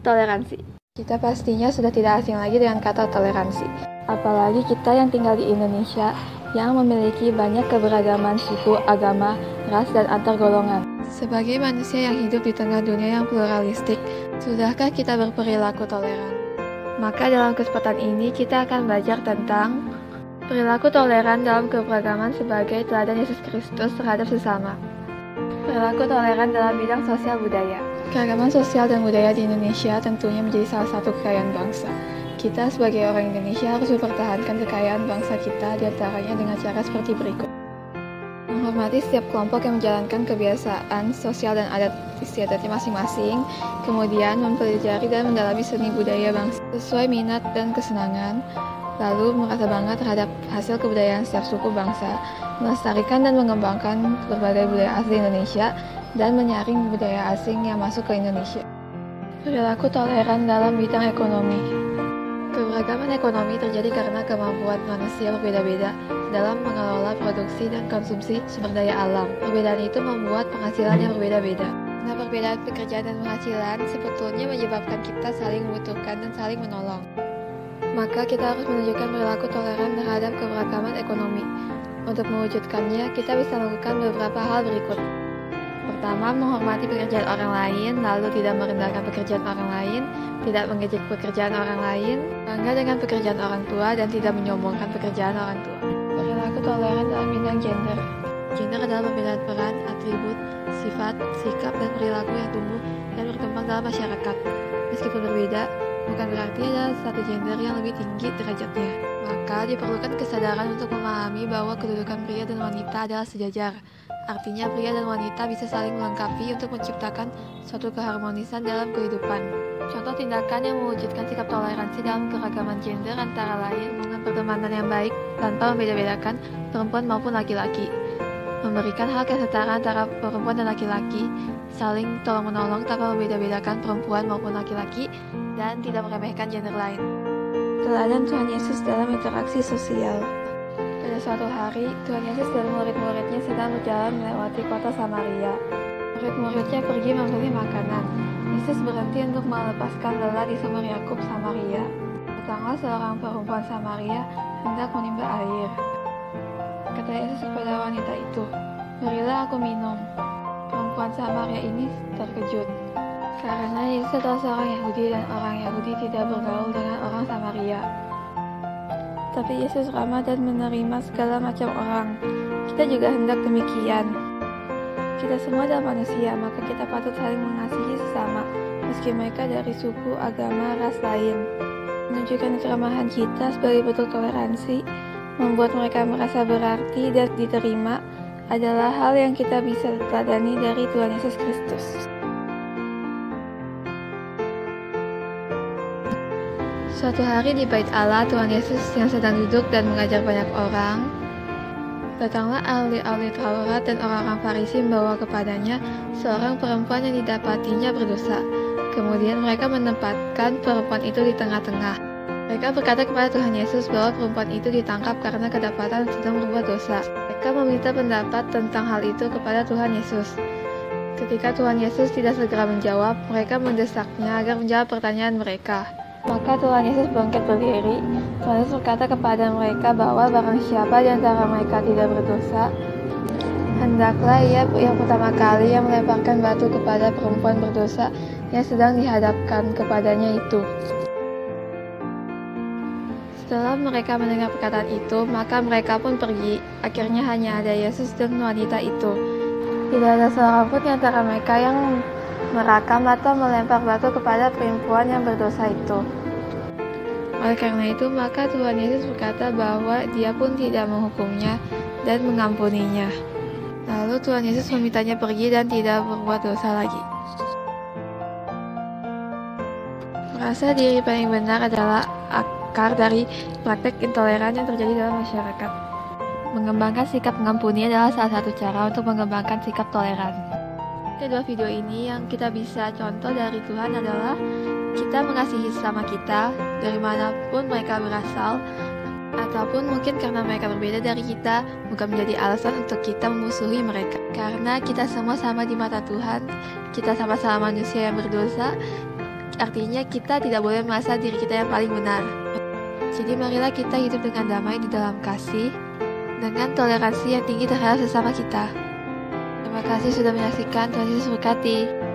toleransi. Kita pastinya sudah tidak asing lagi dengan kata toleransi. Apalagi kita yang tinggal di Indonesia yang memiliki banyak keberagaman suku, agama, ras, dan antar golongan. Sebagai manusia yang hidup di tengah dunia yang pluralistik, sudahkah kita berperilaku toleran? Maka dalam kesempatan ini kita akan belajar tentang perilaku toleran dalam keberagaman sebagai teladan Yesus Kristus terhadap sesama. Perilaku toleran dalam bidang sosial budaya. Keragaman sosial dan budaya di Indonesia tentunya menjadi salah satu kekayaan bangsa. Kita sebagai orang Indonesia harus mempertahankan kekayaan bangsa kita diantaranya dengan cara seperti berikut. Menghormati setiap kelompok yang menjalankan kebiasaan sosial dan adat istiadatnya masing-masing, kemudian mempelajari dan mendalami seni budaya bangsa sesuai minat dan kesenangan, lalu merasa bangga terhadap hasil kebudayaan setiap suku bangsa, melestarikan dan mengembangkan berbagai budaya asli Indonesia, dan menyaring budaya asing yang masuk ke Indonesia. Perilaku toleran dalam bidang ekonomi. Keberagaman ekonomi terjadi karena kemampuan manusia berbeda-beda dalam mengelola produksi dan konsumsi sumber daya alam. Perbedaan itu membuat penghasilan yang berbeda-beda. Nah, perbedaan pekerjaan dan penghasilan sebetulnya menyebabkan kita saling membutuhkan dan saling menolong. Maka kita harus menunjukkan perilaku toleran terhadap keberagaman ekonomi. Untuk mewujudkannya, kita bisa melakukan beberapa hal berikut. Pertama, menghormati pekerjaan orang lain, lalu tidak merendahkan pekerjaan orang lain, tidak mengejek pekerjaan orang lain, bangga dengan pekerjaan orang tua, dan tidak menyombongkan pekerjaan orang tua. Perilaku toleran dalam bidang gender. Gender adalah perbedaan peran, atribut, sifat, sikap, dan perilaku yang tumbuh dan berkembang dalam masyarakat. Meskipun berbeda, bukan berarti ada satu gender yang lebih tinggi derajatnya. Maka diperlukan kesadaran untuk memahami bahwa kedudukan pria dan wanita adalah sejajar. Artinya pria dan wanita bisa saling melengkapi untuk menciptakan suatu keharmonisan dalam kehidupan. Contoh tindakan yang mewujudkan sikap toleransi dalam keragaman gender antara lain hubungan pertemanan yang baik tanpa membeda-bedakan perempuan maupun laki-laki, memberikan hak yang setara antara perempuan dan laki-laki, saling tolong-menolong tanpa membeda-bedakan perempuan maupun laki-laki, dan tidak meremehkan gender lain. Teladan Tuhan Yesus dalam interaksi sosial. Pada suatu hari, Tuhan Yesus dan murid-muridnya sedang berjalan melewati kota Samaria. Murid-muridnya pergi membeli makanan. Yesus berhenti untuk melepaskan lelah di sumber Yakub, Samaria. Datanglah seorang perempuan Samaria hendak menimba air. Kata Yesus kepada wanita itu, "Berilah aku minum." Perempuan Samaria ini terkejut, karena Yesus adalah seorang Yahudi dan orang Yahudi tidak bergaul dengan orang Samaria. Tapi Yesus ramah dan menerima segala macam orang. Kita juga hendak demikian. Kita semua adalah manusia, maka kita patut saling mengasihi sesama, meski mereka dari suku, agama, ras lain. Menunjukkan keramahan kita sebagai bentuk toleransi, membuat mereka merasa berarti dan diterima, adalah hal yang kita bisa teladani dari Tuhan Yesus Kristus. Suatu hari di Bait Allah, Tuhan Yesus yang sedang duduk dan mengajar banyak orang, datanglah ahli-ahli Taurat dan orang-orang Farisi membawa kepadanya seorang perempuan yang didapatinya berdosa. Kemudian mereka menempatkan perempuan itu di tengah-tengah. Mereka berkata kepada Tuhan Yesus bahwa perempuan itu ditangkap karena kedapatan sedang berbuat dosa. Mereka meminta pendapat tentang hal itu kepada Tuhan Yesus. Ketika Tuhan Yesus tidak segera menjawab, mereka mendesaknya agar menjawab pertanyaan mereka. Maka Tuhan Yesus bangkit berdiri. Tuhan Yesus berkata kepada mereka bahwa barang siapa di antara mereka tidak berdosa, hendaklah ia yang pertama kali yang melemparkan batu kepada perempuan berdosa yang sedang dihadapkan kepadanya itu. Setelah mereka mendengar perkataan itu, maka mereka pun pergi. Akhirnya hanya ada Yesus dan wanita itu. Tidak ada seorang pun di antara mereka yang merakam atau melempar batu kepada perempuan yang berdosa itu. Oleh karena itu, maka Tuhan Yesus berkata bahwa Dia pun tidak menghukumnya dan mengampuninya. Lalu Tuhan Yesus memintanya pergi dan tidak berbuat dosa lagi. Merasa diri paling benar adalah akar dari praktek intoleran yang terjadi dalam masyarakat. Mengembangkan sikap mengampuni adalah salah satu cara untuk mengembangkan sikap toleran. Kedua video ini yang kita bisa contoh dari Tuhan adalah kita mengasihi sesama kita dari manapun mereka berasal, ataupun mungkin karena mereka berbeda dari kita bukan menjadi alasan untuk kita memusuhi mereka. Karena kita semua sama di mata Tuhan, kita sama-sama manusia yang berdosa, artinya kita tidak boleh merasa diri kita yang paling benar. Jadi marilah kita hidup dengan damai di dalam kasih, dengan toleransi yang tinggi terhadap sesama kita. Terima kasih sudah menyaksikan. Tuhan Yesus berkati.